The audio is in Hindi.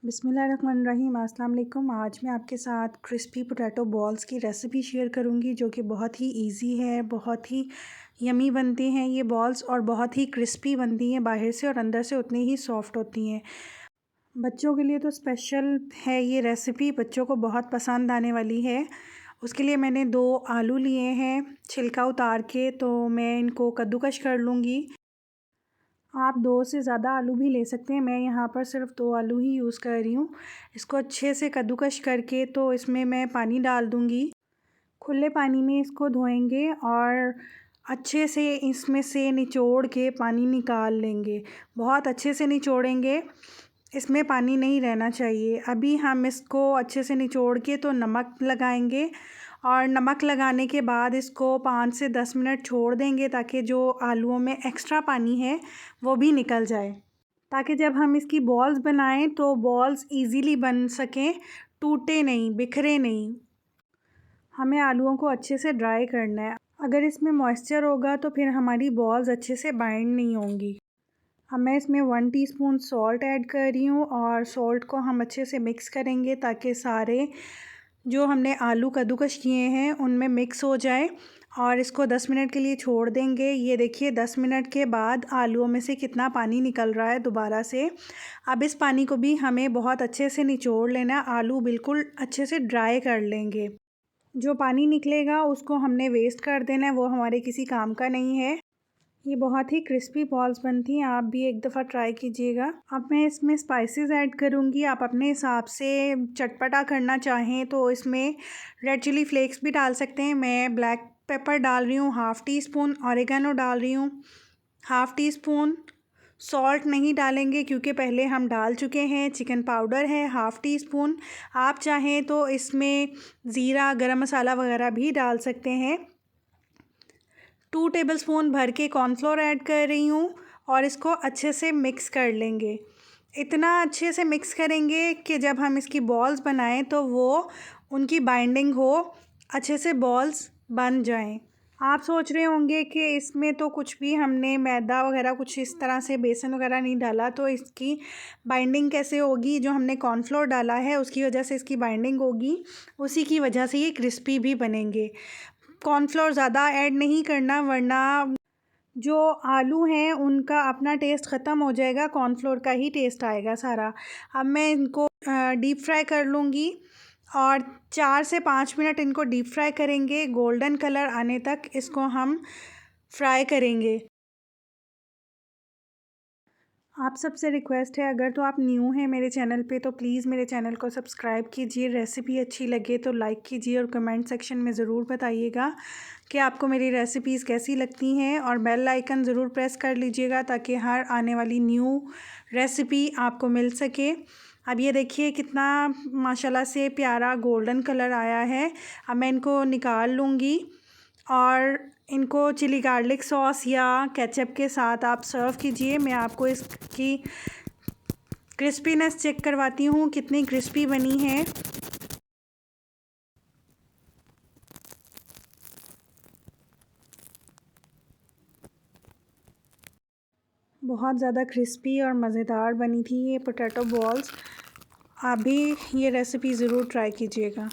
बिस्मिल्लाहिर्रहमानिर्रहीम। अस्सलाम वालेकुम। आज मैं आपके साथ क्रिस्पी पोटैटो बॉल्स की रेसिपी शेयर करूंगी जो कि बहुत ही इजी है, बहुत ही यमी बनती हैं ये बॉल्स और बहुत ही क्रिस्पी बनती हैं बाहर से और अंदर से उतनी ही सॉफ़्ट होती हैं। बच्चों के लिए तो स्पेशल है ये रेसिपी, बच्चों को बहुत पसंद आने वाली है। उसके लिए मैंने 2 आलू लिए हैं छिलका उतार के, तो मैं इनको कद्दूकश कर लूँगी। आप 2 से ज़्यादा आलू भी ले सकते हैं, मैं यहाँ पर सिर्फ 2 आलू ही यूज़ कर रही हूँ। इसको अच्छे से कद्दूकश करके तो इसमें मैं पानी डाल दूँगी। खुले पानी में इसको धोएंगे और अच्छे से इसमें से निचोड़ के पानी निकाल लेंगे। बहुत अच्छे से निचोड़ेंगे, इसमें पानी नहीं रहना चाहिए। अभी हम इसको अच्छे से निचोड़ के तो नमक लगाएंगे और नमक लगाने के बाद इसको 5 से 10 मिनट छोड़ देंगे ताकि जो आलूओं में एक्स्ट्रा पानी है वो भी निकल जाए, ताकि जब हम इसकी बॉल्स बनाएं तो बॉल्स इजीली बन सकें, टूटे नहीं, बिखरे नहीं। हमें आलूओं को अच्छे से ड्राई करना है। अगर इसमें मॉइस्चर होगा तो फिर हमारी बॉल्स अच्छे से बाइंड नहीं होंगी। अब मैं इसमें 1 टीस्पून सॉल्ट ऐड कर रही हूँ और सॉल्ट को हम अच्छे से मिक्स करेंगे ताकि सारे जो हमने आलू कद्दूकश किए हैं उनमें मिक्स हो जाए और इसको 10 मिनट के लिए छोड़ देंगे। ये देखिए 10 मिनट के बाद आलूओं में से कितना पानी निकल रहा है दोबारा से। अब इस पानी को भी हमें बहुत अच्छे से निचोड़ लेना, आलू बिल्कुल अच्छे से ड्राई कर लेंगे। जो पानी निकलेगा उसको हमने वेस्ट कर देना है, वो हमारे किसी काम का नहीं है। ये बहुत ही क्रिस्पी बॉल्स बनती हैं, आप भी एक दफ़ा ट्राई कीजिएगा। अब मैं इसमें स्पाइसेस ऐड करूँगी, आप अपने हिसाब से चटपटा करना चाहें तो इसमें रेड चिली फ्लेक्स भी डाल सकते हैं। मैं ब्लैक पेपर डाल रही हूँ ½ टीस्पून, ऑरिगेनो डाल रही हूँ ½ टीस्पून। सॉल्ट नहीं डालेंगे क्योंकि पहले हम डाल चुके हैं। चिकन पाउडर है ½ टीस्पून। आप चाहें तो इसमें ज़ीरा, गरम मसाला वगैरह भी डाल सकते हैं। 2 टेबलस्पून भर के कॉर्नफ्लोर ऐड कर रही हूँ और इसको अच्छे से मिक्स कर लेंगे। इतना अच्छे से मिक्स करेंगे कि जब हम इसकी बॉल्स बनाएं तो वो उनकी बाइंडिंग हो, अच्छे से बॉल्स बन जाएं। आप सोच रहे होंगे कि इसमें तो कुछ भी हमने मैदा वगैरह कुछ इस तरह से बेसन वगैरह नहीं डाला, तो इसकी बाइंडिंग कैसे होगी? जो हमने कॉर्नफ्लोर डाला है उसकी वजह से इसकी बाइंडिंग होगी, उसी की वजह से ये क्रिस्पी भी बनेंगे। कॉर्नफ्लोर ज़्यादा ऐड नहीं करना वरना जो आलू हैं उनका अपना टेस्ट ख़त्म हो जाएगा, कॉर्नफ्लोर का ही टेस्ट आएगा सारा। अब मैं इनको डीप फ्राई कर लूँगी और 4 से 5 मिनट इनको डीप फ्राई करेंगे। गोल्डन कलर आने तक इसको हम फ्राई करेंगे। आप सबसे रिक्वेस्ट है, अगर तो आप न्यू हैं मेरे चैनल पे तो प्लीज़ मेरे चैनल को सब्सक्राइब कीजिए। रेसिपी अच्छी लगे तो लाइक कीजिए और कमेंट सेक्शन में ज़रूर बताइएगा कि आपको मेरी रेसिपीज़ कैसी लगती हैं और बेल आइकन ज़रूर प्रेस कर लीजिएगा ताकि हर आने वाली न्यू रेसिपी आपको मिल सके। अब ये देखिए कितना माशाल्लाह से प्यारा गोल्डन कलर आया है। अब मैं इनको निकाल लूँगी और इनको चिली गार्लिक सॉस या केचप के साथ आप सर्व कीजिए। मैं आपको इसकी क्रिस्पीनेस चेक करवाती हूँ कितनी क्रिस्पी बनी है। बहुत ज़्यादा क्रिस्पी और मज़ेदार बनी थी ये पोटैटो बॉल्स। आप भी ये रेसिपी ज़रूर ट्राई कीजिएगा।